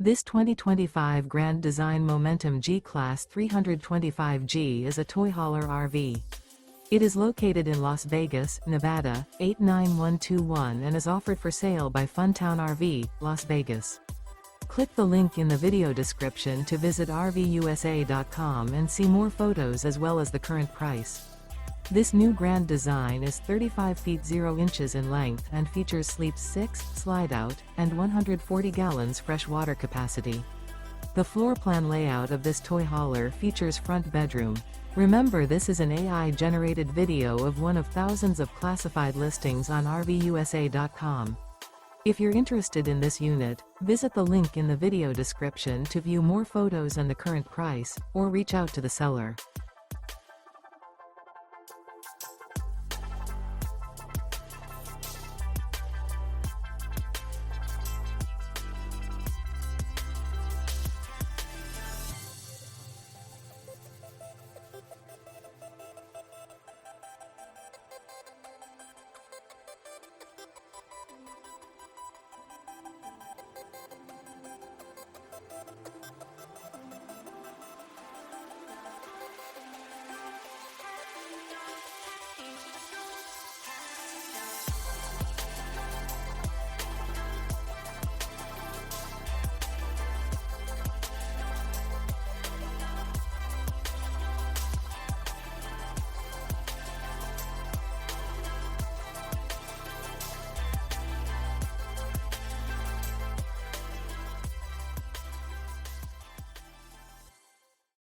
This 2025 Grand Design Momentum G-Class 325G is a toy hauler RV. It is located in Las Vegas, Nevada, 89121 and is offered for sale by Funtown RV, Las Vegas. Click the link in the video description to visit RVUSA.com and see more photos as well as the current price. This new grand design is 35 feet 0 inches in length and features Sleep 6, Slideout, and 140 gallons fresh water capacity. The floor plan layout of this toy hauler features front bedroom. Remember, this is an AI-generated video of one of thousands of classified listings on RVUSA.com. If you're interested in this unit, visit the link in the video description to view more photos and the current price, or reach out to the seller.